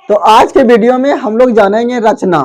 तो आज के वीडियो में हम लोग जानेंगे रचना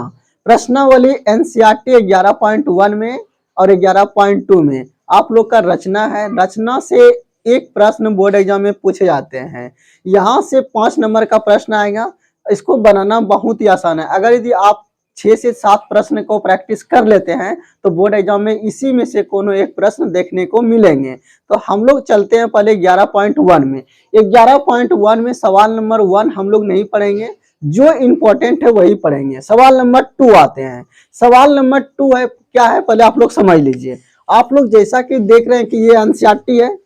प्रश्नावली एनसीईआरटी 11.1 में और 11.2 में आप लोग का रचना है। रचना से एक प्रश्न बोर्ड एग्जाम में पूछे जाते हैं। यहाँ से 5 नंबर का प्रश्न आएगा। इसको बनाना बहुत ही आसान है। अगर यदि आप 6 से 7 प्रश्न को प्रैक्टिस कर लेते हैं तो बोर्ड एग्जाम में इसी में से कोनो एक प्रश्न देखने को मिलेंगे। तो हम लोग चलते हैं पहले 11.1 में। 11.1 में सवाल नंबर 1 हम लोग नहीं पढ़ेंगे, जो इंपॉर्टेंट है वही पढ़ेंगे। सवाल नंबर 2 आते हैं। सवाल नंबर 2 है क्या है, पहले आप लोग समझ लीजिए। आप लोग जैसा कि देख रहे हैं कि ये एनसीईआरटी है।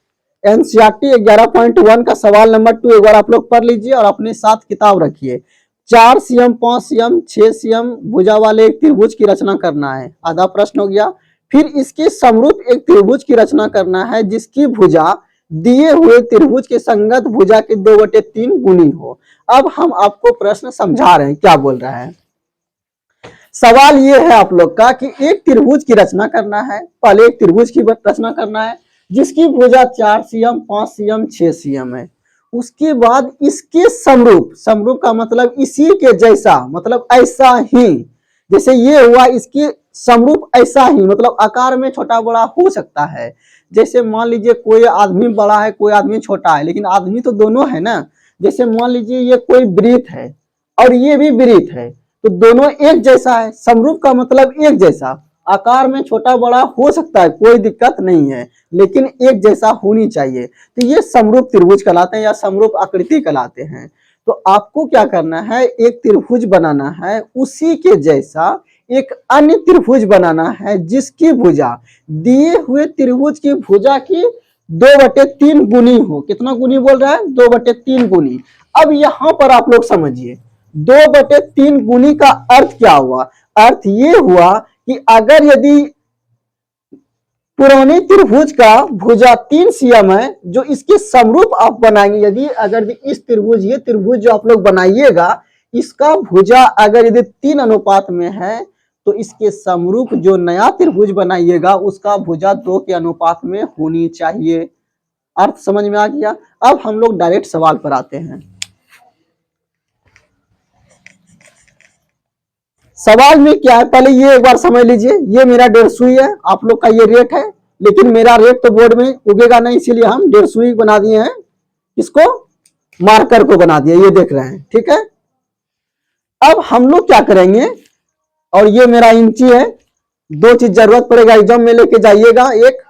एनसीईआरटी 11.1 का सवाल नंबर 2 एक बार आप लोग पढ़ लीजिए और अपने साथ किताब रखिए। 4 सीएम 5 सीएम 6 सीएम भुजा वाले एक त्रिभुज की रचना करना है। आधा प्रश्न हो गया। फिर इसके समरूप एक त्रिभुज की रचना करना है जिसकी भुजा दिए हुए त्रिभुज के संगत भुजा के 2/3 गुनी हो। अब हम आपको प्रश्न समझा रहे हैं क्या बोल रहा है। सवाल ये है आप लोग का कि एक त्रिभुज की रचना करना है। पहले एक त्रिभुज की रचना करना है जिसकी भुजा 4 सीएम 5 सीएम 6 सीएम है। उसके बाद इसके समरूप, समरूप का मतलब इसी के जैसा, मतलब ऐसा ही, जैसे ये हुआ इसके समरूप ऐसा ही, मतलब आकार में छोटा बड़ा हो सकता है। जैसे मान लीजिए कोई आदमी बड़ा है कोई आदमी छोटा है, लेकिन आदमी तो दोनों है ना। जैसे मान लीजिए ये कोई वृत्त है और ये भी वृत्त है, तो दोनों एक जैसा है। समरूप का मतलब एक जैसा, आकार में छोटा बड़ा हो सकता है, कोई दिक्कत नहीं है, लेकिन एक जैसा होनी चाहिए। तो ये समरूप त्रिभुज कहलाते हैं या समरूप आकृति कहलाते हैं। तो आपको क्या करना है, एक त्रिभुज बनाना है, उसी के जैसा एक अन्य त्रिभुज बनाना है जिसकी भुजा दिए हुए त्रिभुज की भुजा की 2/3 गुनी हो। कितना गुनी बोल रहा है, 2/3 गुनी। अब यहां पर आप लोग समझिए 2/3 गुनी का अर्थ क्या हुआ। अर्थ ये हुआ कि अगर यदि पुराने त्रिभुज का भुजा 3 सीएम है, जो इसके समरूप आप बनाएंगे, यदि अगर इस त्रिभुज, ये त्रिभुज जो आप लोग बनाइएगा, इसका भुजा अगर यदि 3 अनुपात में है तो इसके समरूप जो नया त्रिभुज बनाइएगा उसका भुजा 2 के अनुपात में होनी चाहिए। अर्थ समझ में आ गया। अब हम लोग डायरेक्ट सवाल पर आते हैं। सवाल में क्या है, पहले ये एक बार समझ लीजिए। ये मेरा 1.5 सुई है, आप लोग का ये रेट है, लेकिन मेरा रेट तो बोर्ड में उगेगा नहीं, इसीलिए हम 1.5 सुई बना दिए हैं। इसको मार्कर को बना दिया, ये देख रहे हैं, ठीक है। अब हम लोग क्या करेंगे, और ये मेरा इंची है। 2 चीज जरूरत पड़ेगा एग्जाम में, लेके जाइएगा, एक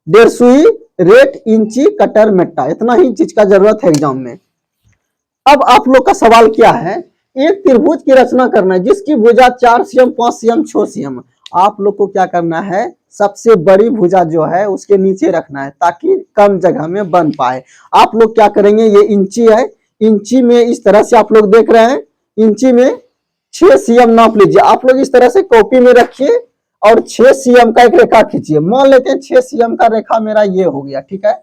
1.5 सुई, रेट, इंची, कटर, मेट्टा, इतना ही चीज का जरूरत है एग्जाम में। अब आप लोग का सवाल क्या है, एक त्रिभुज की रचना करना है जिसकी भुजा 4 सीएम 5 सीएम 6 सीएम। आप लोग को क्या करना है, सबसे बड़ी भुजा जो है उसके नीचे रखना है ताकि कम जगह में बन पाए। आप लोग क्या करेंगे, ये इंची है, इंची में इस तरह से आप लोग देख रहे हैं, इंची में 6 सीएम नाप लीजिए। आप लोग इस तरह से कॉपी में रखिए और 6 सीएम का एक रेखा खींचिए। मान लेते हैं 6 सीएम का रेखा मेरा ये हो गया, ठीक है।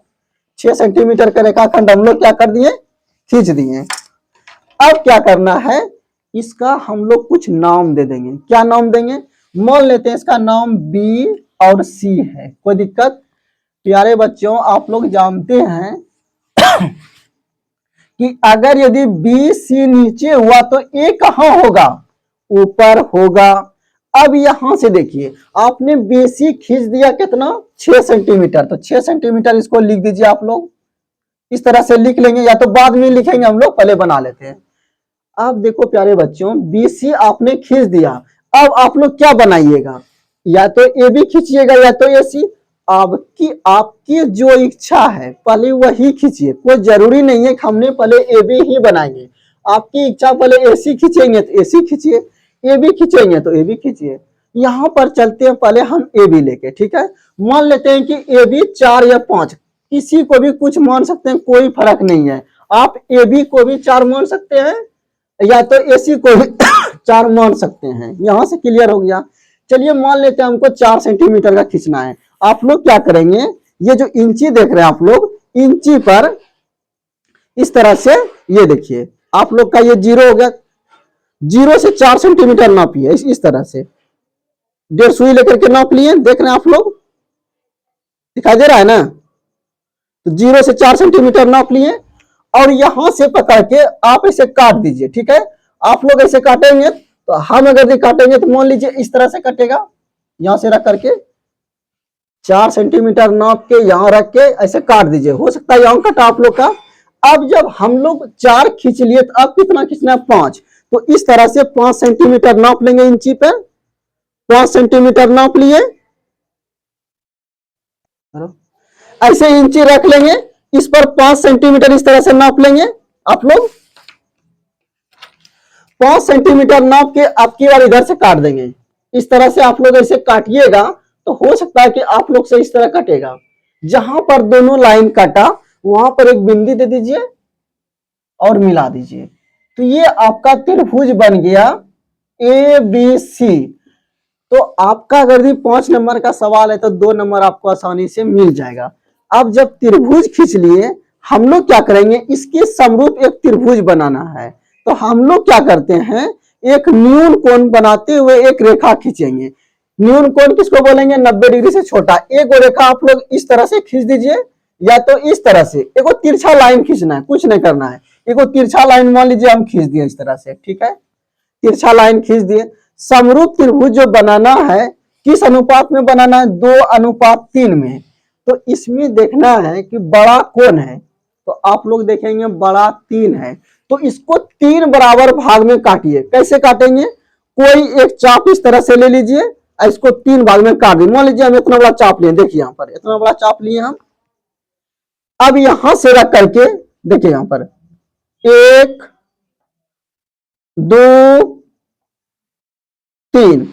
6 सेंटीमीटर का रेखाखंड हम लोग क्या कर दिए, खींच दिए। अब क्या करना है, इसका हम लोग कुछ नाम दे देंगे। क्या नाम देंगे, मान लेते हैं इसका नाम बी और सी है, कोई दिक्कत। प्यारे बच्चों, आप लोग जानते हैं कि अगर यदि बी सी नीचे हुआ तो ए कहां होगा, ऊपर होगा। अब यहां से देखिए, आपने बी सी खींच दिया कितना, 6 सेंटीमीटर, तो 6 सेंटीमीटर इसको लिख दीजिए। आप लोग इस तरह से लिख लेंगे, या तो बाद में लिखेंगे, हम लोग पहले बना लेते हैं। अब देखो प्यारे बच्चों, बीसी आपने खींच दिया। अब आप लोग क्या बनाइएगा, या तो ए बी खींचिएगा या तो ए सी। आपकी जो इच्छा है पहले वही खींचिए, कोई जरूरी नहीं है कि हमने पहले ए बी ही बनाएंगे। आपकी इच्छा, पहले ए सी खींचेंगे तो ए सी खींचिए, ए बी खींचेंगे तो ए बी खींचिए। यहां पर चलते हैं पहले हम ए बी लेके, ठीक है। मान लेते हैं कि ए बी 4 या 5, किसी को भी कुछ मान सकते हैं, कोई फर्क नहीं है। आप ए बी को भी 4 मान सकते हैं या तो एसी को भी 4 मान सकते हैं। यहां से क्लियर हो गया। चलिए मान लेते हैं हमको 4 सेंटीमीटर का खींचना है। आप लोग क्या करेंगे, ये जो इंची देख रहे हैं आप लोग, इंची पर इस तरह से, ये देखिए आप लोग का ये 0 हो गया। 0 से 4 सेंटीमीटर नापिए, इस तरह से 1.5 सुई लेकर के नाप लिए, देख रहे हैं आप लोग, दिखाई दे रहा है ना। तो 0 से 4 सेंटीमीटर नाप लिए और यहां से पकड़ के आप इसे काट दीजिए, ठीक है। आप लोग ऐसे काटेंगे तो हम अगर काटेंगे तो मान लीजिए इस तरह से कटेगा, यहां से रख करके 4 सेंटीमीटर नाप के यहां रख के ऐसे काट दीजिए, हो सकता है यहां कटा आप लोग का। अब जब हम लोग 4 खींच लिए तो अब कितना खींचना है 5, तो इस तरह से 5 सेंटीमीटर नाप लेंगे इंची पे, 5 सेंटीमीटर नाप लिए, ऐसे इंची रख लेंगे, इस पर 5 सेंटीमीटर इस तरह से नाप लेंगे आप लोग, 5 सेंटीमीटर नाप के आपकी बार इधर से काट देंगे। इस तरह से आप लोग ऐसे काटिएगा तो हो सकता है कि आप लोग से इस तरह कटेगा। जहां पर दोनों लाइन काटा वहां पर एक बिंदी दे दीजिए और मिला दीजिए, तो ये आपका त्रिभुज बन गया ए बी सी। तो आपका अगर 5 नंबर का सवाल है तो 2 नंबर आपको आसानी से मिल जाएगा। अब जब त्रिभुज खींच लिए, हम लोग क्या करेंगे, इसके समरूप एक त्रिभुज बनाना है, तो हम लोग क्या करते हैं, एक न्यून कोण बनाते हुए एक रेखा खींचेंगे। न्यून कोण किसको बोलेंगे, 90 डिग्री से छोटा। एक रेखा आप लोग इस तरह से खींच दीजिए, या तो इस तरह से एक तिरछा लाइन खींचना है, कुछ नहीं करना है, एक तिरछा लाइन मान लीजिए हम खींच दिए इस तरह से, ठीक है, तिरछा लाइन खींच दिए। समरूप त्रिभुज जो बनाना है किस अनुपात में बनाना है, 2:3 में। तो इसमें देखना है कि बड़ा कौन है, तो आप लोग देखेंगे बड़ा 3 है, तो इसको 3 बराबर भाग में काटिए। कैसे काटेंगे, कोई एक चाप इस तरह से ले लीजिए, इसको 3 भाग में काट दिए। मान लीजिए हम इतना बड़ा चाप लिए, देखिए यहां पर इतना बड़ा चाप लिए हम। अब यहां से रख करके देखिए यहां पर 1 2 3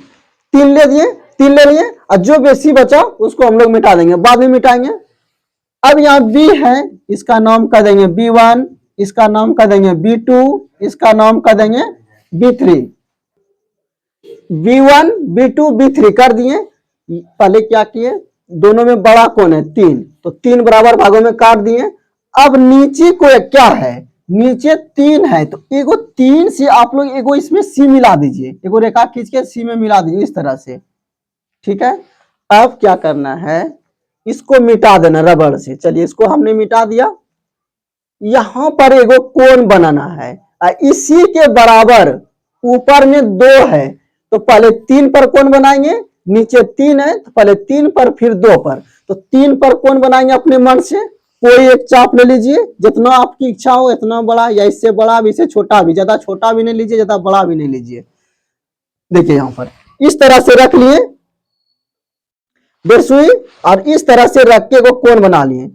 ले दिए, 3 ले लिए, और जो बेसी बचा उसको हम लोग मिटा देंगे, बाद में मिटाएंगे। अब यहाँ बी है, इसका नाम कर देंगे B1, इसका नाम कर देंगे B2, इसका नाम कर देंगे B3। B1 B2 B3 कर दिए। पहले क्या किए, दोनों में बड़ा कौन है 3, तो 3 बराबर भागों में काट दिए। अब नीचे को क्या है, नीचे 3 है, तो एगो 3 से आप लोग एगो इसमें सी मिला दीजिए, एगो रेखा खींच के सी में मिला दीजिए इस तरह से, ठीक है। अब क्या करना है, इसको मिटा देना रबड़ से। चलिए इसको हमने मिटा दिया। यहां पर एगो कोण बनाना है, इसी के बराबर ऊपर में 2 है, तो पहले 3 पर कोण बनाएंगे, नीचे 3 है तो पहले 3 पर फिर 2 पर, तो 3 पर कोण बनाएंगे अपने मन से। कोई एक चाप ले लीजिए, जितना आपकी इच्छा हो, इतना बड़ा या इससे बड़ा भी, इससे छोटा भी, ज्यादा छोटा भी नहीं लीजिए, ज्यादा बड़ा भी नहीं लीजिए। देखिए यहां पर इस तरह से रख लिए बेरसुई, और इस तरह से रख के वो कोण बना लिए।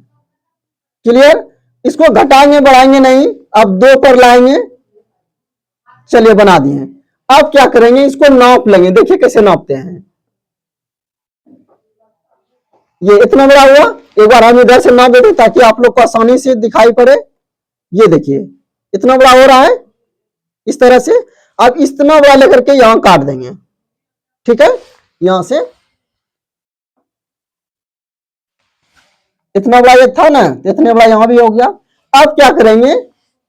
क्लियर, इसको घटाएंगे बढ़ाएंगे नहीं, अब 2 पर लाएंगे। चलिए बना दिए। अब क्या करेंगे, इसको नाप लेंगे, देखिए कैसे नापते हैं। ये इतना बड़ा हुआ, एक बार हम इधर से नाप देते ताकि आप लोग को आसानी से दिखाई पड़े। ये देखिए इतना बड़ा हो रहा है इस तरह से। अब इतना बड़ा लेकर के यहां काट देंगे, ठीक है, यहां से इतना बड़ा ये था ना, इतने बड़ा यहां भी हो गया। अब क्या करेंगे,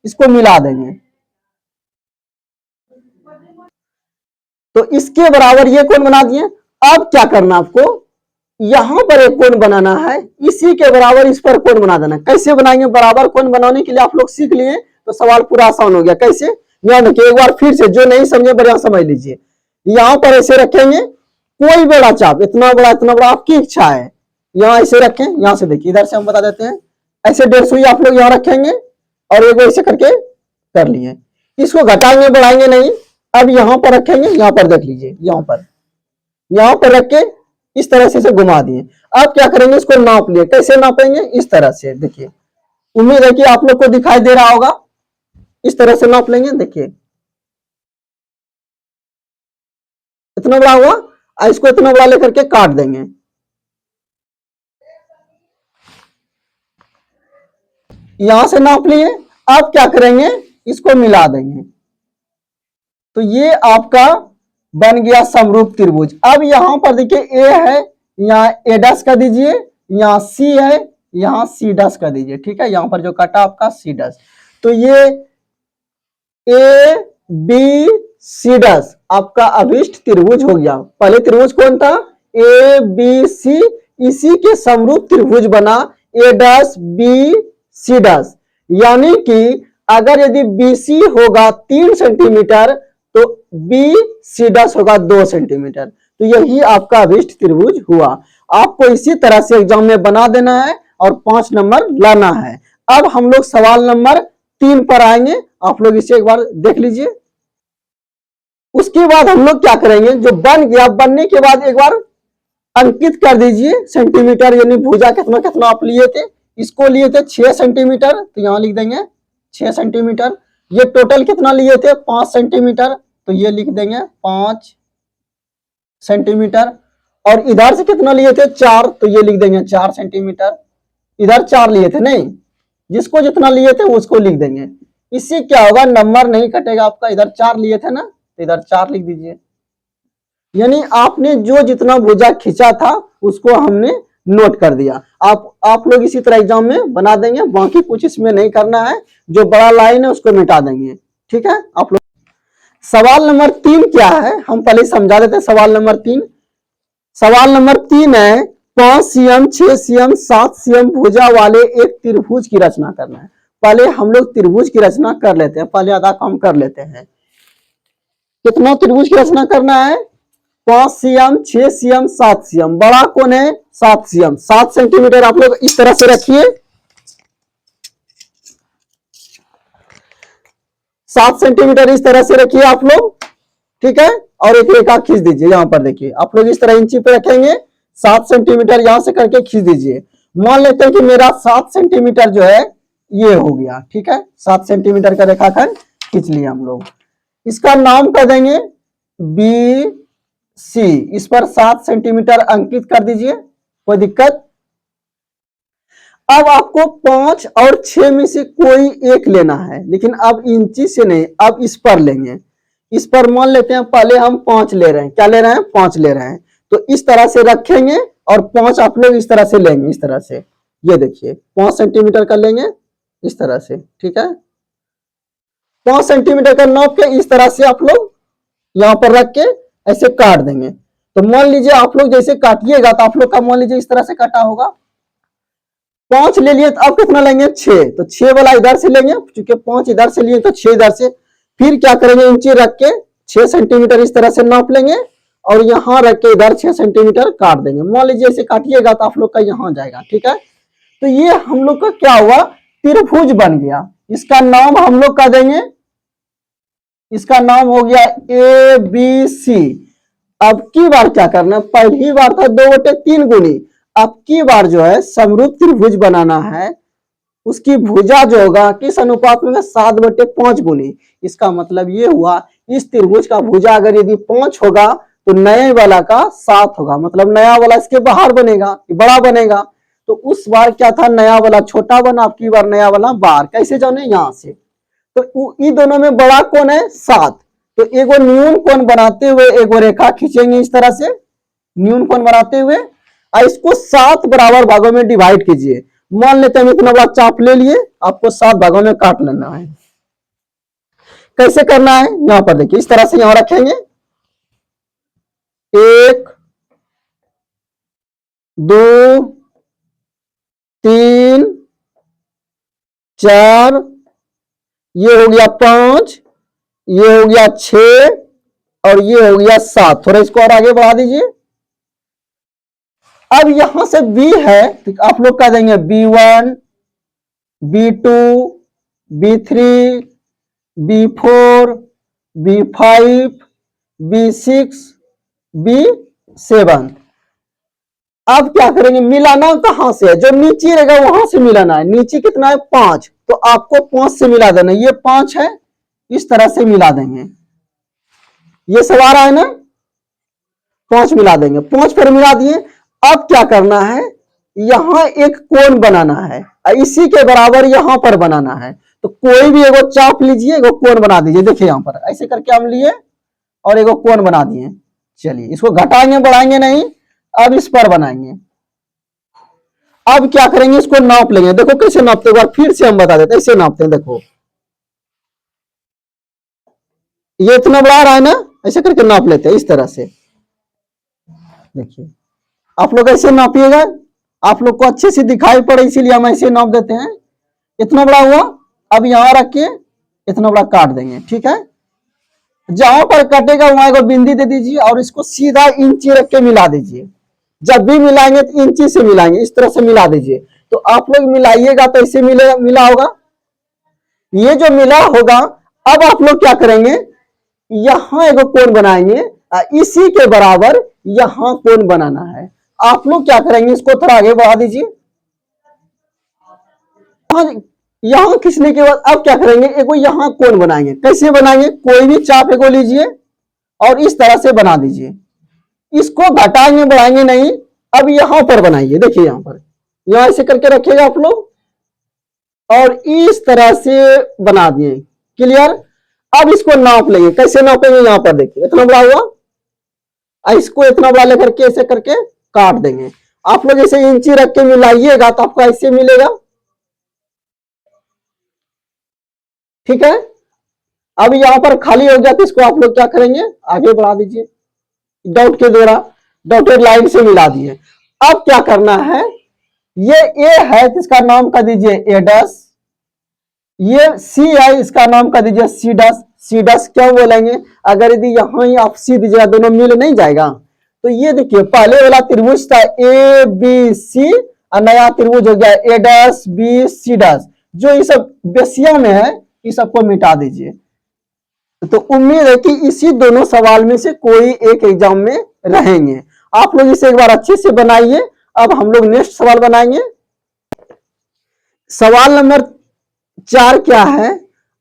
इसको मिला देंगे, तो इसके बराबर ये कोण बना दिए। अब क्या करना आपको, यहां पर एक कोण बनाना है, इसी के बराबर इस पर कोण बना देना। कैसे बनाएंगे, बराबर कोण बनाने के लिए आप लोग सीख लिए तो सवाल पूरा आसान हो गया। कैसे, ध्यान रखिए एक बार फिर से, जो नहीं समझे बढ़िया समझ लीजिए। यहां पर ऐसे रखेंगे, कोई बड़ा चाप, इतना बड़ा आपकी इच्छा है, यहां ऐसे रखें। यहां से देखिए, इधर से हम बता देते हैं, ऐसे 150 सुई आप लोग यहां रखेंगे और एक ऐसे करके कर लिए। इसको घटाएंगे बढ़ाएंगे नहीं। अब यहां पर रखेंगे, यहां पर देख लीजिए, यहां पर रख के इस तरह से इसे घुमा दिए। अब क्या करेंगे, इसको नाप लिए। कैसे नापेंगे, इस तरह से, देखिए उम्मीद है कि आप लोग को दिखाई दे रहा होगा। इस तरह से नाप लेंगे, देखिए इतना बड़ा हुआ, इसको इतना बड़ा लेकर के काट देंगे। यहां से नाप लिए। अब क्या करेंगे, इसको मिला देंगे, तो ये आपका बन गया समरूप त्रिभुज। अब यहां पर देखिए ए है, यहाँ ए डस कर दीजिए, यहाँ सी है, यहाँ सी डस कर दीजिए, ठीक है। यहां पर जो कटा आपका सी डस, तो ये ए बी सी डस आपका अभिष्ट त्रिभुज हो गया। पहले त्रिभुज कौन था, ए बी सी, इसी के समरूप त्रिभुज बना ए डस बी सी डस। यानी कि अगर यदि BC होगा 3 सेंटीमीटर तो BC' होगा 2 सेंटीमीटर। तो यही आपका अभिष्ट त्रिभुज हुआ। आपको इसी तरह से एग्जाम में बना देना है और 5 नंबर लाना है। अब हम लोग सवाल नंबर 3 पर आएंगे, आप लोग इसे एक बार देख लीजिए। उसके बाद हम लोग क्या करेंगे, जो बन गया बनने के बाद एक बार अंकित कर दीजिए सेंटीमीटर, यानी भुजा कितना कितना आप लिए थे। इसको लिए थे 6 सेंटीमीटर, तो यहां लिख देंगे 6 सेंटीमीटर। ये टोटल कितना लिए थे 5 सेंटीमीटर, तो ये लिख देंगे 5 सेंटीमीटर। और इधर से कितना लिए थे 4, तो ये लिख देंगे 4 सेंटीमीटर। इधर 4 लिए थे, नहीं, जिसको जितना लिए थे उसको लिख देंगे। इससे क्या होगा, नंबर नहीं कटेगा आपका। इधर 4 लिए थे ना, तो इधर 4 लिख दीजिए। यानी आपने जो जितना भुजा खींचा था उसको हमने नोट कर दिया। आप लोग इसी तरह एग्जाम में बना देंगे, बाकी कुछ इसमें नहीं करना है। जो बड़ा लाइन है उसको मिटा देंगे, ठीक है। आप लोग सवाल नंबर 3 क्या है, हम पहले समझा देते हैं। सवाल नंबर 3, सवाल नंबर 3 है 5 cm, 6 cm, 7 cm भुजा वाले एक त्रिभुज की रचना करना है। पहले हम लोग त्रिभुज की रचना कर लेते हैं, पहले आधा काम कर लेते हैं। कितना त्रिभुज की रचना करना है, 5 cm, 6 cm, 7 cm। बड़ा कौन है 7 cm, 7 सेंटीमीटर आप लोग इस तरह से रखिए। 7 सेंटीमीटर इस तरह से रखिए आप लोग, ठीक है। और एक रेखा खींच दीजिए, यहां पर देखिए आप लोग इस तरह इंची पे रखेंगे, 7 सेंटीमीटर यहां से करके खींच दीजिए। मान लेते हैं कि मेरा 7 सेंटीमीटर जो है ये हो गया, ठीक है। 7 सेंटीमीटर का रेखाखंड खींच लिया हम लोग। इसका नाम कर देंगे BC। इस पर 7 सेंटीमीटर अंकित कर दीजिए, कोई दिक्कत। अब आपको 5 और 6 में से कोई एक लेना है, लेकिन अब इंची से नहीं, अब इस पर लेंगे। इस पर मान लेते हैं पहले हम 5 ले रहे हैं। क्या ले रहे हैं, 5 ले रहे हैं। तो इस तरह से रखेंगे और 5 आप लोग इस तरह से लेंगे, इस तरह से। ये देखिए 5 सेंटीमीटर का लेंगे इस तरह से, ठीक है। 5 सेंटीमीटर का नाप के इस तरह से आप लोग यहां पर रख के ऐसे काट देंगे। तो मान लीजिए आप लोग जैसे काटिएगा तो आप लोग का मान लीजिए इस तरह से काटा होगा। 5 ले लिए तो अब कितना लेंगे 6, तो 6 वाला इधर से लेंगे, क्योंकि 5 इधर से लिए तो 6 इधर से। फिर क्या करेंगे, इंची रख के 6 सेंटीमीटर इस तरह से नाप लेंगे और यहां रख के इधर 6 सेंटीमीटर काट देंगे। मान लीजिए ऐसे काटिएगा तो आप लोग का यहां जाएगा, ठीक है। तो ये हम लोग का क्या हुआ, त्रिभुज बन गया। इसका नाम हम लोग का देंगे, इसका नाम हो गया ABC। अब की बार क्या करना, पहली बार था 2/3 गुनी, अब की बार जो है समरूप त्रिभुज बनाना है। उसकी भुजा जो होगा किस अनुपात में, 7/5 गुनी। इसका मतलब ये हुआ इस त्रिभुज का भुजा अगर यदि 5 होगा तो नए वाला का 7 होगा, मतलब नया वाला इसके बाहर बनेगा, बड़ा बनेगा। तो उस बार क्या था, नया वाला छोटा बना, अब की बार नया वाला बाहर। कैसे जाने, यहां से। तो इन दोनों में बड़ा कौन है 7, तो एगो न्यून कोण बनाते हुए एगो रेखा खींचेंगे इस तरह से, न्यून कोण बनाते हुए, और इसको 7 बराबर भागों में डिवाइड कीजिए। मान लेते हैं इतना बड़ा चाप ले लिए, आपको 7 भागों में काट लेना है। कैसे करना है, यहां पर देखिए इस तरह से यहां रखेंगे, 1 2 3 4, ये हो गया 5, ये हो गया 6 और ये हो गया 7। थोड़ा इसको और आगे बढ़ा दीजिए। अब यहां से B है तो आप लोग कह देंगे B1, B2, B3, B4, B5, B6, B7। अब क्या करेंगे, मिलाना कहां से है, जो नीचे रहेगा वहां से मिलाना है। नीचे कितना है 5, तो आपको 5 से मिला देना। ये 5 है, इस तरह से मिला देंगे। ये सब आ रहा है ना, 5 मिला देंगे, 5 पर मिला दिए। अब क्या करना है, यहां एक कोण बनाना है, इसी के बराबर यहां पर बनाना है। तो कोई भी एगो चाप लीजिए, एगो कोण बना दीजिए। देखिए यहां पर ऐसे करके हम लिए और एगो कोण बना दिए। चलिए इसको घटाएंगे बढ़ाएंगे नहीं, अब इस पर बनाएंगे। अब क्या करेंगे, इसको नाप लेंगे। देखो कैसे नापते, एक बार फिर से हम बता देते हैं, ऐसे नापते हैं। देखो ये इतना बड़ा रहा है ना, ऐसे करके नाप लेते हैं इस तरह से। देखिए आप लोग ऐसे नापिएगा, आप लोग को अच्छे से दिखाई पड़े, इसीलिए हम ऐसे नाप देते हैं। इतना बड़ा हुआ, अब यहां रख के इतना बड़ा काट देंगे, ठीक है। जहां पर कटेगा वहां को बिंदी दे दीजिए और इसको सीधा इंची रख के मिला दीजिए। जब भी मिलाएंगे तो इंची से मिलाएंगे, इस तरह से मिला दीजिए। तो आप लोग मिलाइएगा तो ऐसे मिलेगा, मिला होगा, ये जो मिला होगा। अब आप लोग क्या करेंगे, यहां एक कोण बनाएंगे, इसी के बराबर यहां कोण बनाना है। आप लोग क्या करेंगे, इसको थोड़ा आगे बढ़ा दीजिए। यहां खींचने के बाद अब क्या करेंगे, एक यहां कोण बनाएंगे। कैसे बनाएंगे, कोई भी चाप एगो लीजिए और इस तरह से बना दीजिए। इसको घटाएंगे बढ़ाएंगे नहीं। अब यहां पर बनाइए, देखिए यहां पर, यहां ऐसे करके रखिएगा आप लोग और इस तरह से बना दिए। क्लियर। अब इसको नाप लेंगे, कैसे नापेंगे, यहां पर देखिए इतना बड़ा हुआ, इसको इतना बड़ा लेकर के ऐसे करके काट देंगे। आप लोग ऐसे इंची रख के मिलाइएगा तो आपको ऐसे मिलेगा, ठीक है। अब यहां पर खाली हो गया तो इसको आप लोग क्या करेंगे, आगे बढ़ा दीजिए, डॉट के द्वारा डॉटेड लाइन से मिला दिए। अब क्या करना है, ये ए है तो इसका नाम कर दीजिए ए डस, ये सी है इसका नाम कर दीजिए सी डस। सी डस क्यों बोलेंगे, अगर यदि यहां ही आप सी दीजिएगा दोनों मिल नहीं जाएगा। तो ये देखिए पहले वाला त्रिभुज था ए बी सी और नया त्रिभुज हो गया ए डस बी सी डस। जो ये सब बेसिया में है इस सबको मिटा दीजिए। तो उम्मीद है कि इसी दोनों सवाल में से कोई एक एग्जाम में रहेंगे। आप लोग इसे एक बार अच्छे से बनाइए। अब हम लोग नेक्स्ट सवाल बनाएंगे। सवाल नंबर 4 क्या है,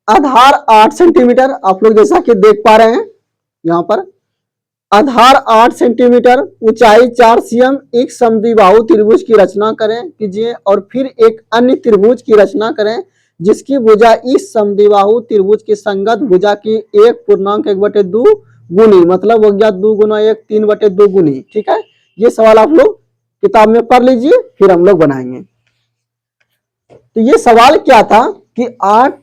आधार 8 सेंटीमीटर, आप लोग जैसा कि देख पा रहे हैं यहां पर आधार 8 सेंटीमीटर, ऊंचाई 4 cm, एक समद्विबाहु त्रिभुज की रचना करें कीजिए और फिर एक अन्य त्रिभुज की रचना करें जिसकी भुजा इस समद्विबाहु त्रिभुज की संगत भुजा की 1.1/2 गुनी, मतलब हो गया 2 गुना 1 3/2 गुनी, ठीक है। ये सवाल आप लोग किताब में पढ़ लीजिए, फिर हम लोग बनाएंगे। तो ये सवाल क्या था कि 8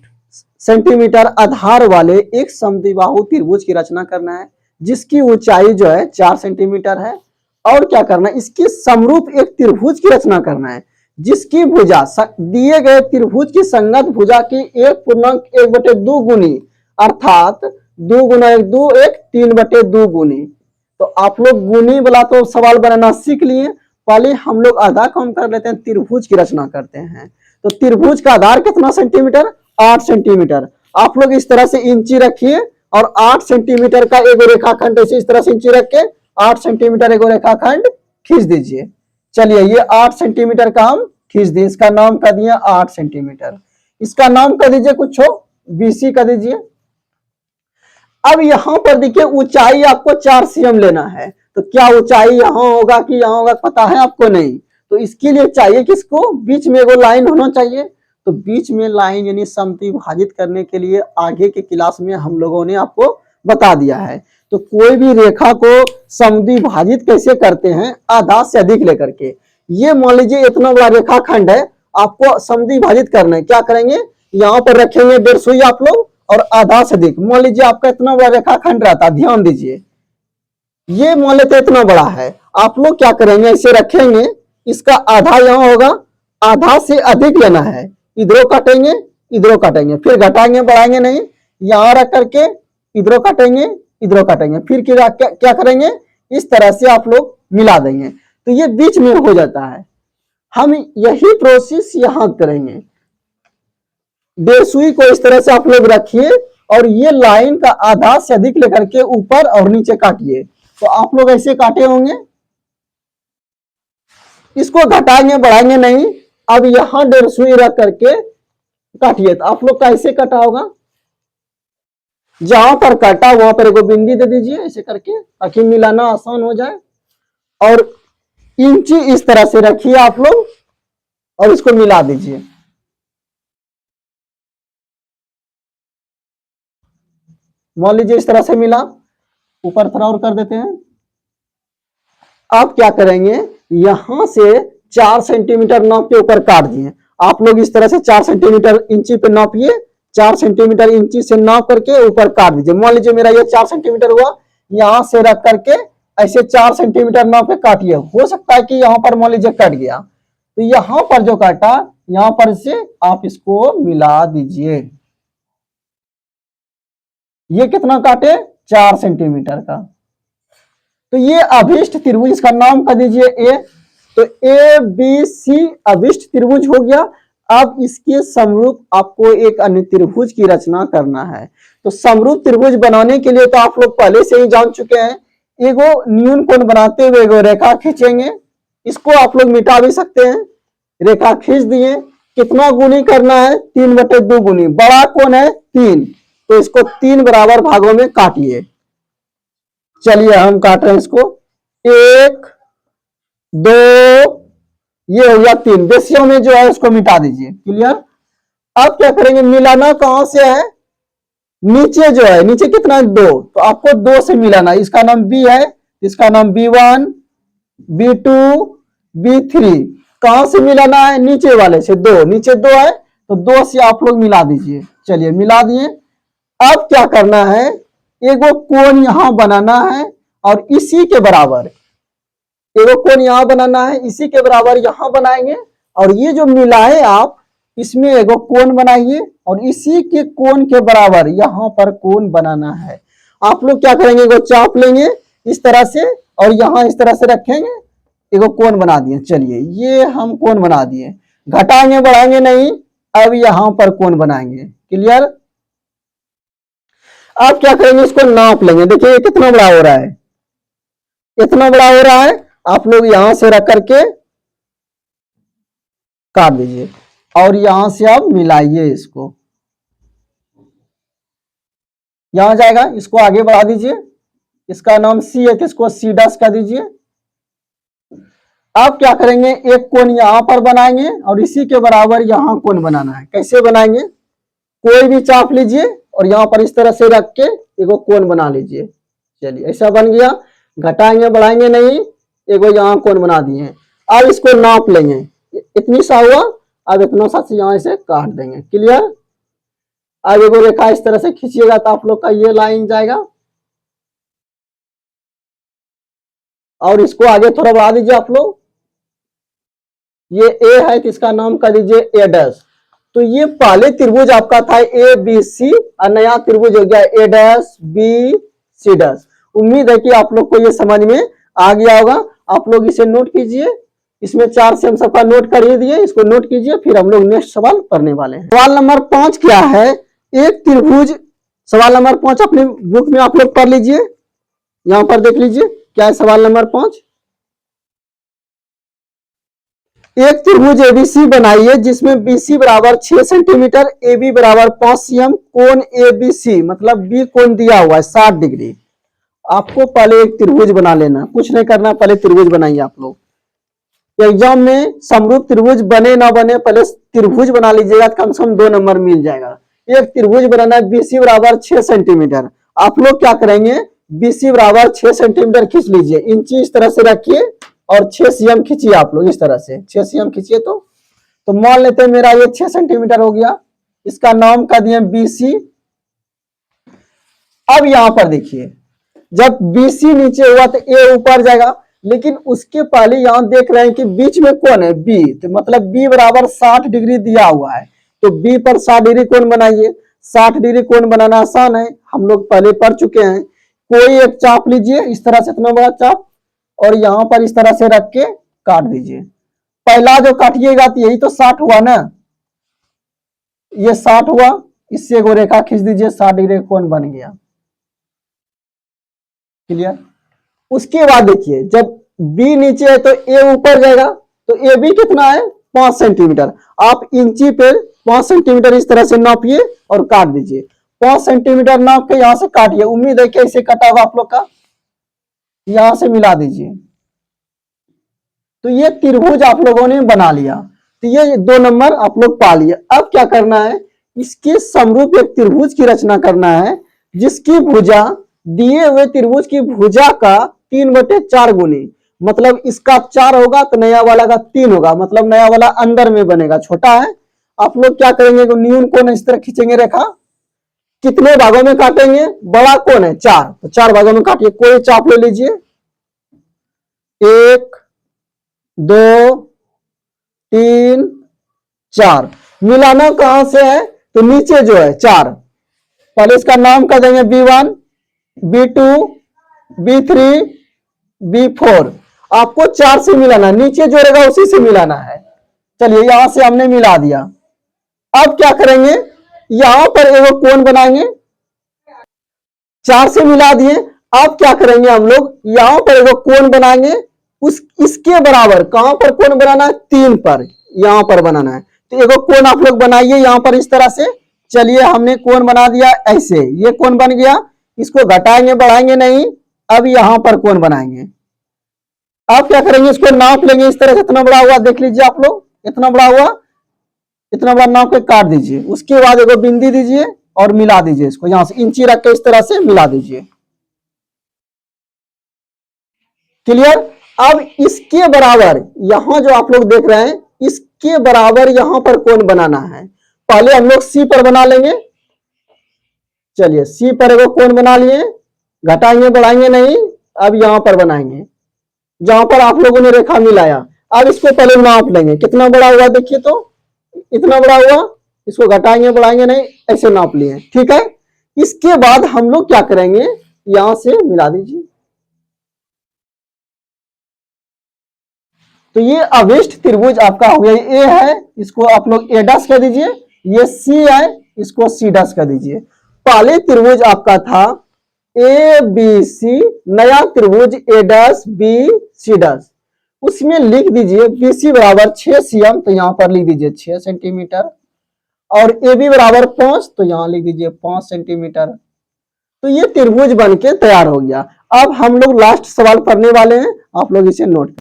सेंटीमीटर आधार वाले एक समद्विबाहु त्रिभुज की रचना करना है जिसकी ऊंचाई जो है 4 सेंटीमीटर है, और क्या करना है, इसके समरूप एक त्रिभुज की रचना करना है जिसकी भुजा दिए गए त्रिभुज की संगत भुजा की 1.1/2 गुनी, अर्थात 2 गुना 1 2 1 3/2 गुनी। तो आप लोग गुनी वाला तो सवाल बनाना सीख लिए, पहले हम लोग आधा काम कर लेते हैं, त्रिभुज की रचना करते हैं। तो त्रिभुज का आधार कितना सेंटीमीटर, 8 सेंटीमीटर। आप लोग इस तरह से इंची रखिए और 8 सेंटीमीटर का एक रेखाखंड ऐसे इस तरह से इंची रख के 8 सेंटीमीटर एक रेखाखंड खींच दीजिए। चलिए ये 8 सेंटीमीटर का हम खींच दिए, इसका नाम कर दिया 8 सेंटीमीटर। इसका नाम कर दीजिए कुछ हो, बीसी कर दीजिए। अब यहां पर देखिए ऊंचाई आपको 4 cm लेना है, तो क्या ऊंचाई यहां होगा कि यहां होगा पता है आपको नहीं। तो इसके लिए चाहिए किसको, बीच में एगो लाइन होना चाहिए। तो बीच में लाइन यानी समद्विभाजित करने के लिए आगे के क्लास में हम लोगों ने आपको बता दिया है। तो कोई भी रेखा को समद्विभाजित कैसे करते हैं, आधा से अधिक लेकर के। ये मान लीजिए इतना बड़ा रेखाखंड है, आपको समद्विभाजित करना है। क्या करेंगे, यहाँ पर रखेंगे 1.5 सुई आप लोग और आधा से अधिक। मान लीजिए आपका इतना बड़ा रेखाखंड रहता, ध्यान दीजिए, ये मान लेते इतना बड़ा है। आप लोग क्या करेंगे, ऐसे रखेंगे, इसका आधा यहाँ होगा, आधा से अधिक लेना है, इधरों काटेंगे इधरों काटेंगे, फिर घटाएंगे बढ़ाएंगे नहीं, यहां रख करके इधरों काटेंगे इधरों काटेंगे, फिर क्या करेंगे, इस तरह से आप लोग मिला देंगे। तो ये बीच में हो जाता है। हम यही प्रोसेस यहां करेंगे। 1.5 सुई को इस तरह से आप लोग रखिए और ये लाइन का आधा से अधिक लेकर के ऊपर और नीचे काटिए। तो आप लोग ऐसे काटे होंगे, इसको घटाएंगे बढ़ाएंगे नहीं। अब यहां 1.5 सुई रख करके काटिए। तो आप लोग का ऐसे कटा होगा, जहां पर काटा वहां पर एगो बिंदी दे दीजिए ऐसे करके, ताकि मिलाना आसान हो जाए। और इंची इस तरह से रखिए आप लोग और इसको मिला दीजिए। मान लीजिए इस तरह से मिला, ऊपर थोड़ा और कर देते हैं। आप क्या करेंगे, यहां से 4 सेंटीमीटर नाप के ऊपर काट दिए। आप लोग इस तरह से 4 सेंटीमीटर इंची पे नापिए, 4 सेंटीमीटर इंची से नाप करके ऊपर काट दीजिए। मान लीजिए मेरा ये 4 सेंटीमीटर हुआ, यहां से रख करके ऐसे 4 सेंटीमीटर नाप के काटिए। हो सकता है कि यहां पर मान लीजिए कट गया, तो यहां पर जो काटा यहां पर से आप इसको मिला दीजिए। ये कितना काटे, 4 सेंटीमीटर का। तो ये अभिष्ट त्रिभुज, इसका नाम कर दीजिए ए। तो ए बी सी अभिष्ट त्रिभुज हो गया। अब इसके समरूप आपको एक अन्य त्रिभुज की रचना करना है। तो समरूप त्रिभुज बनाने के लिए तो आप लोग पहले से ही जान चुके हैं, एगो न्यून कोण बनाते हुए एगो रेखा खींचेंगे। इसको आप लोग मिटा भी सकते हैं। रेखा खींच दिए, कितना गुनी करना है, 3/2 गुनी। बड़ा कोण है 3, तो इसको 3 बराबर भागों में काटिए। चलिए हम काट रहे हैं इसको, 1 2, ये हो गया 3। बेसियों में जो है उसको मिटा दीजिए। क्लियर। अब क्या करेंगे, मिलाना कहां से है, नीचे जो है, नीचे कितना है 2, तो आपको 2 से मिलाना। इसका नाम बी है, इसका नाम B1 B2 B3। कहां से मिलाना है, नीचे वाले से 2, नीचे 2 है तो 2 से आप लोग मिला दीजिए। चलिए मिला दिए। अब क्या करना है, एगो कोण यहां बनाना है और इसी के बराबर, एगो कोण यहां बनाना है, इसी के बराबर यहां बनाएंगे। और ये जो मिलाए आप, इसमें एगो कोण बनाइए और इसी के कोण के बराबर यहां पर कोण बनाना है। आप लोग क्या करेंगे, एगो चाप लेंगे इस तरह से और यहां इस तरह से रखेंगे, एगो कोण बना दिए। चलिए ये हम कोण बना दिए, घटाएंगे बढ़ाएंगे नहीं, अब यहां पर कोण बनाएंगे। क्लियर। अब क्या करेंगे, इसको नाप लेंगे। देखिए ये कितना बड़ा हो रहा है, इतना बड़ा हो रहा है। आप लोग यहां से रख करके काट दीजिए और यहां से आप मिलाइए इसको, यहां जाएगा। इसको आगे बढ़ा दीजिए, इसका नाम सी है तो इसको सी डैश कर दीजिए। अब क्या करेंगे, एक कोण यहां पर बनाएंगे और इसी के बराबर यहां कोण बनाना है। कैसे बनाएंगे, कोई भी चाप लीजिए और यहां पर इस तरह से रख के एगो कोण बना लीजिए। चलिए ऐसा बन गया, घटाएंगे बढ़ाएंगे नहीं, एगो यहाँ कोण बना दिए। अब इसको नाप लेंगे, इतनी सा हुआ, अब इतना सा यहाँ से काट देंगे। क्लियर। अब एगो रेखा इस तरह से खींचिएगा तो आप लोग का ये लाइन जाएगा और इसको आगे थोड़ा बढ़ा दीजिए आप लोग। ये ए है तो इसका नाम कर दीजिए ए डैश। तो ये पहले त्रिभुज आपका था ए बी सी और नया त्रिभुज हो गया ए डैश बी सी डैश। उम्मीद है कि आप लोग को ये समझ में आ गया होगा। आप लोग इसे नोट कीजिए, इसमें 4 से हम सबका नोट कर ही दिए, इसको नोट कीजिए, फिर हम लोग नेक्स्ट सवाल पढ़ने वाले हैं। सवाल नंबर 5 क्या है, एक त्रिभुज। सवाल नंबर 5 अपने बुक में आप लोग पढ़ लीजिए, यहां पर देख लीजिए क्या है सवाल नंबर 5। एक त्रिभुज एबीसी बनाइए जिसमें बीसी बराबर 6 सेंटीमीटर, AB बराबर 5 cm, कोण एबीसी मतलब बी कोण दिया हुआ है 60 डिग्री। आपको पहले एक त्रिभुज बना लेना, कुछ नहीं करना, पहले त्रिभुज बनाइए आप लोग। एग्जाम में समरूप त्रिभुज बने ना बने, पहले त्रिभुज बना लीजिएगा, कम से कम 2 नंबर मिल जाएगा। एक त्रिभुज बनाना है, बीसी बराबर 6 सेंटीमीटर। आप लोग क्या करेंगे, बीसी बराबर 6 सेंटीमीटर खींच लीजिए, इंची इस तरह से रखिए और 6 cm खींचिए आप लोग इस तरह से, 6 cm खींचिए। तो मान लेते हैं मेरा ये 6 सेंटीमीटर हो गया, इसका नाम कर दिए बीसी। अब यहां पर देखिए, जब बीसी नीचे हुआ तो ए ऊपर जाएगा, लेकिन उसके पहले यहां देख रहे हैं कि बीच में कौन है, बी, तो मतलब बी बराबर 60 डिग्री दिया हुआ है, तो बी पर 60 डिग्री कोण बनाइए। 60 डिग्री कोण बनाना आसान है, हम लोग पहले पढ़ चुके हैं। कोई एक चाप लीजिए इस तरह से, इतना बड़ा चाप, और यहां पर इस तरह से रख के काट दीजिए। पहला जो काटिएगा तो यही तो 60 हुआ ना, ये 60 हुआ, इससे एगो रेखा खींच दीजिए, 60 डिग्री कोण बन गया। क्लियर। उसके बाद देखिए, जब बी नीचे है तो ए ऊपर जाएगा, तो ए बी कितना है 5 सेंटीमीटर। आप इंची पे 5 सेंटीमीटर इस तरह से नापिए और काट दीजिए। 5 सेंटीमीटर नाप के यहां से काटिए, उम्मीद है कि ऐसे कटा होगा आप लोग का, यहां से मिला दीजिए। तो ये त्रिभुज आप लोगों ने बना लिया, तो ये 2 नंबर आप लोग पा लिए। अब क्या करना है, इसके समरूप एक त्रिभुज की रचना करना है जिसकी भुजा दिए हुए त्रिभुज की भुजा का 3/4 गुनी, मतलब इसका 4 होगा तो नया वाला का 3 होगा, मतलब नया वाला अंदर में बनेगा, छोटा है। आप लोग क्या करेंगे, न्यून कोण इस तरह खींचेंगे रेखा, कितने भागों में काटेंगे, बड़ा कोण है 4, तो 4 भागों में काटिए। कोई चाप ले लीजिए, 1 2 3 4। मिलाना कहां से है, तो नीचे जो है 4, पहले इसका नाम कर देंगे B1, B2, B3, B4। आपको 4 से मिलाना, नीचे जो रहेगा उसी से मिलाना है। चलिए यहां से हमने मिला दिया। अब क्या करेंगे, यहां पर एक कोण बनाएंगे, 4 से मिला दिए। अब क्या करेंगे हम लोग, यहां पर एक कोण बनाएंगे, उस इसके बराबर। कहां पर कोण बनाना है, 3 पर, यहां पर बनाना है। तो एक कोण आप लोग बनाइए यहां पर इस तरह से। चलिए हमने कोण बना दिया ऐसे, ये कोण बन गया। इसको घटाएंगे बढ़ाएंगे नहीं। अब यहां पर कोण बनाएंगे। अब क्या करेंगे, इसको नाप लेंगे इस तरह से। इतना बड़ा हुआ, देख लीजिए आप लोग, इतना बड़ा हुआ, इतना बड़ा नाप के काट दीजिए। उसके बाद एक बिंदी दीजिए और मिला दीजिए इसको, यहां से इंची रख के इस तरह से मिला दीजिए। क्लियर। अब इसके बराबर यहां जो आप लोग देख रहे हैं, इसके बराबर यहां पर कोण बनाना है। पहले हम लोग सी पर बना लेंगे। चलिए सी पर एक कोण बना लिए, घटाएंगे बढ़ाएंगे नहीं। अब यहां पर बनाएंगे जहां पर आप लोगों ने रेखा मिलाया। अब इसको पहले नाप लेंगे, कितना बड़ा हुआ देखिए तो, इतना बड़ा हुआ। इसको घटाएंगे बढ़ाएंगे नहीं, ऐसे नाप लिए, ठीक है। इसके बाद हम लोग क्या करेंगे, यहां से मिला दीजिए। तो ये अवेष्ट त्रिभुज आपका हो गया। ए है, इसको आप लोग ए डस कर दीजिए। ये सी है, इसको सी डस कर दीजिए। पहले त्रिभुज आपका था ए बी सी, नया त्रिभुज ए डस बी सी डस। उसमें लिख दीजिए बी सी बराबर 6 cm, तो यहां पर लिख दीजिए 6 सेंटीमीटर। और ए बी बराबर 5, तो यहां लिख दीजिए 5 सेंटीमीटर। तो ये त्रिभुज बन के तैयार हो गया। अब हम लोग लास्ट सवाल पढ़ने वाले हैं, आप लोग इसे नोट।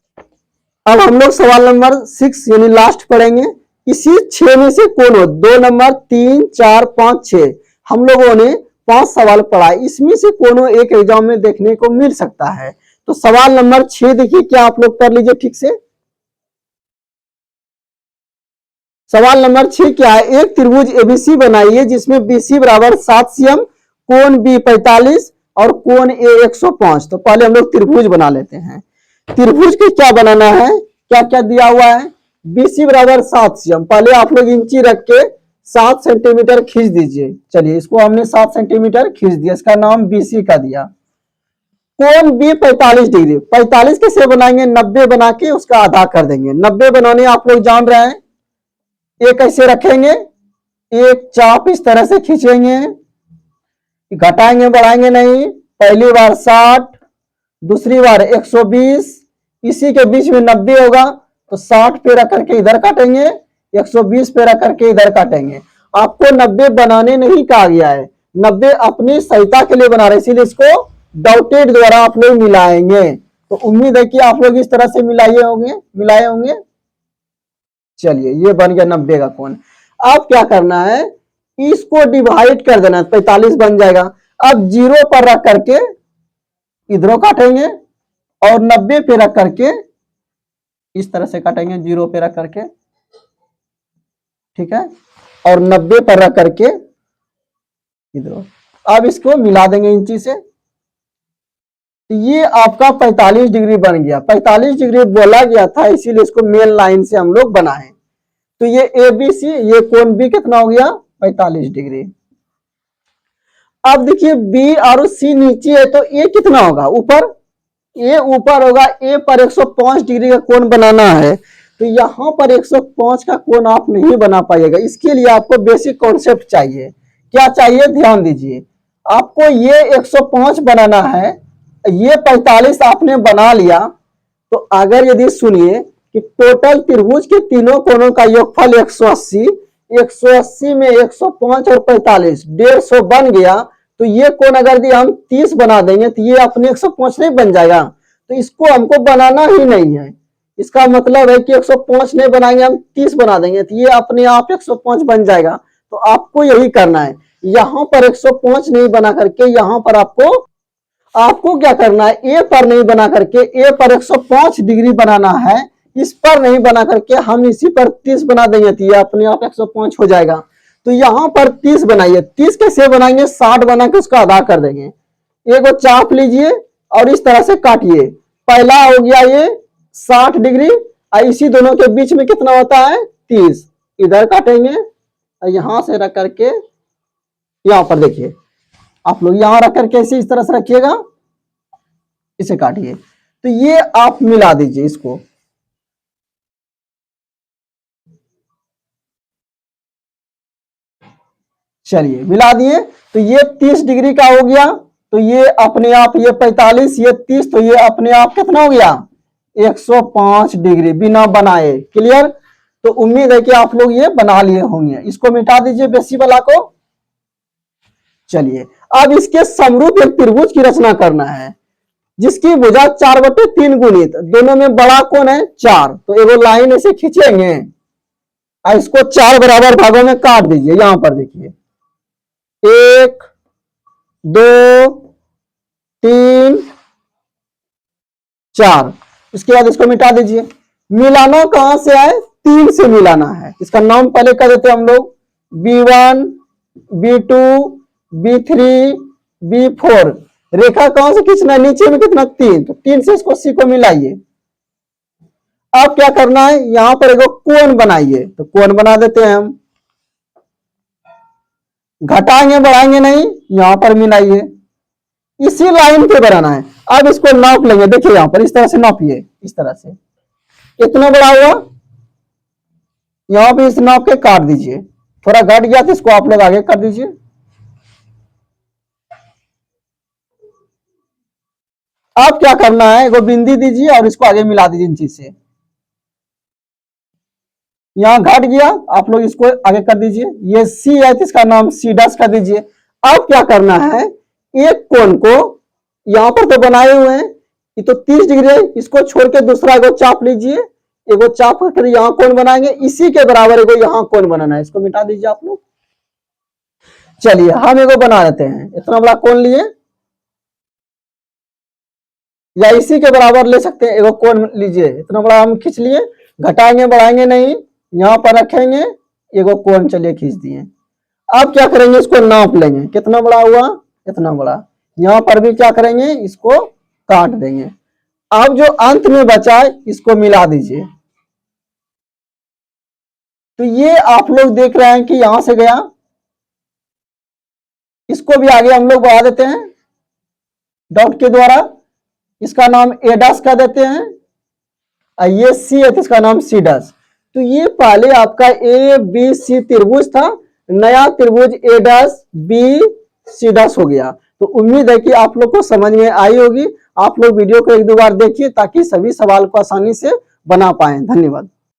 अब हम लोग सवाल नंबर 6 यानी लास्ट पढ़ेंगे। इसी 6 में से कौन हो, 2 नंबर 3, 4, 5, 6, हम लोगों ने 5 सवाल पढ़ा। इसमें से कौन एक एग्जाम में देखने को मिल सकता है। तो सवाल नंबर 6 देखिए, क्या आप लोग कर लीजिए ठीक से। सवाल नंबर 6 क्या है, एक त्रिभुज एबीसी बनाइए जिसमें बीसी बराबर 7 cm, कोण बी 45 और कोण ए 105। तो पहले हम लोग त्रिभुज बना लेते हैं। त्रिभुज के क्या बनाना है, क्या क्या दिया हुआ है। बीसी बराबर 7 cm, पहले आप लोग इंची रख के 7 सेंटीमीटर खींच दीजिए। चलिए इसको हमने 7 सेंटीमीटर खींच दिया, इसका नाम बीसी का दिया। कोण बी 45 डिग्री, 45 कैसे बनाएंगे, 90 बना के उसका आधा कर देंगे। 90 बनाने आप लोग जान रहे हैं। एक ऐसे रखेंगे, एक चाप इस तरह से खींचेंगे, घटाएंगे बढ़ाएंगे नहीं। पहली बार 60, दूसरी बार 120, इसी के बीच में 90 होगा, तो 60 पे रख करके इधर काटेंगे, 120 पे रख करके इधर काटेंगे। आपको 90 बनाने नहीं कहा गया है, 90 अपनी सहायता के लिए बना रहे, इसीलिए इसको डॉटेड द्वारा आप लोग मिलाएंगे। तो उम्मीद है कि आप लोग इस तरह से मिलाए होंगे। चलिए ये बन गया 90 का कोण। अब क्या करना है, इसको डिवाइड कर देना, 45 बन जाएगा। अब 0 पर रख करके इधरों काटेंगे और 90 पे रख करके इस तरह से काटेंगे, 0 पे रख करके, ठीक है, और 90 पर रख करके इधरों। अब इसको मिला देंगे इंची से। ये आपका 45 डिग्री बन गया। 45 डिग्री बोला गया था, इसीलिए इसको मेन लाइन से हम लोग बनाए। तो ये ए बी सी, ये कोण बी कितना हो गया, 45 डिग्री। अब देखिए बी और सी नीचे है, तो ए कितना होगा, ऊपर। ए ऊपर होगा, ए पर 105 डिग्री का कोण बनाना है। तो यहां पर 105 का कोण आप नहीं बना पाइएगा। इसके लिए आपको बेसिक कॉन्सेप्ट चाहिए। क्या चाहिए, ध्यान दीजिए। आपको ये 105 बनाना है, ये 45 आपने बना लिया। तो अगर यदि सुनिए कि टोटल त्रिभुज के तीनों कोणों का योगफल 180, 180 में 105 और 45, 150 बन गया। तो ये कोण अगर हम 30 बना देंगे तो ये अपने 105 नहीं बन जाएगा। तो इसको हमको बनाना ही नहीं है। इसका मतलब है कि 105 नहीं बनाएंगे, हम 30 बना देंगे तो ये अपने आप 105 बन जाएगा। तो आपको यही करना है, यहां पर 105 नहीं बना करके यहां पर आपको क्या करना है, ए पर नहीं बना करके, ए पर 105 डिग्री बनाना है। इस पर नहीं बना करके हम इसी पर 30 बना देंगे तो ये अपने आप 105 हो जाएगा। तो यहां पर 30 बनाइए। 30 कैसे बनाएंगे, 60 बना के उसका आधा कर देंगे। एक चाप लीजिए और इस तरह से काटिए। पहला हो गया ये 60 डिग्री, और इसी दोनों के बीच में कितना होता है, 30। इधर काटेंगे और यहां से रख करके यहां पर देखिए आप लोग यहां रख करके इसे इस तरह से रखिएगा, इसे काटिए। तो ये आप मिला दीजिए इसको, चलिए मिला दिए। तो ये 30 डिग्री का हो गया, तो ये अपने आप ये 45, ये 30, तो ये अपने आप कितना हो गया 105 डिग्री बिना बनाए। क्लियर? तो उम्मीद है कि आप लोग ये बना लिए होंगे। इसको मिटा दीजिए बेसी वाला को। चलिए अब इसके समरूप एक त्रिभुज की रचना करना है जिसकी भुजा 4/3 गुणित, दोनों में बड़ा कौन है 4, तो एगो लाइन ऐसे खींचेंगे और इसको 4 बराबर भागों में काट दीजिए। यहां पर देखिए 1 2 3 4, इसके बाद इसको मिटा दीजिए। मिलाना कहां से है 3 से मिलाना है। इसका नाम पहले कर देते हम लोग B1 B2 B3 B4। रेखा कहां से खींचना है नीचे में कितना 3, तो 3 से इसको C को मिलाइए। अब क्या करना है यहां पर एगो कोण बनाइए, तो कोण बना देते हैं हम। घटाएंगे बढ़ाएंगे नहीं, यहां पर मिलाइए, इसी लाइन पे बनाना है। अब इसको नाप लेंगे, देखिए यहां पर इस तरह से नापिए, इस तरह से इतना बड़ा हुआ, यहां पे इस नाप के काट दीजिए। थोड़ा घट गया तो इसको आप लोग आगे कर दीजिए। अब क्या करना है एगो बिंदी दीजिए और इसको आगे मिला दीजिए इंची से। यहां घट गया, आप लोग इसको आगे कर दीजिए। ये सी है तो इसका नाम सी डैश कर दीजिए। अब क्या करना है एक कोण को यहां पर तो बनाए हुए हैं, ये तो 30 डिग्री है, इसको छोड़ के दूसरा एगो चाप लीजिए, एगो चाप कर यहां कोण बनाएंगे, इसी के बराबर एगो यहां कोण बनाना है। इसको मिटा दीजिए आप लोग। चलिए हम एगो बना लेते हैं, इतना बड़ा कोण लिए या इसी के बराबर ले सकते हैं, एगो कोण लीजिए, इतना बड़ा हम खींच लिए, घटाएंगे बढ़ाएंगे नहीं, यहां पर रखेंगे, एगो कोण चलिए खींच दिए। अब क्या करेंगे इसको नाप लेंगे, कितना बड़ा हुआ इतना बड़ा, यहां पर भी क्या करेंगे इसको काट देंगे। अब जो अंत में बचा है इसको मिला दीजिए। तो ये आप लोग देख रहे हैं कि यहां से गया, इसको भी आगे हम लोग बढ़ा देते हैं डॉट के द्वारा, इसका नाम ए डैश कर देते हैं, और ये सी है तो इसका नाम सी डैश। तो ये पहले आपका ए बी सी त्रिभुज था, नया त्रिभुज ए डैश बी सी डैश हो गया। तो उम्मीद है कि आप लोग को समझ में आई होगी। आप लोग वीडियो को 1-2 बार देखिए ताकि सभी सवाल को आसानी से बना पाए। धन्यवाद।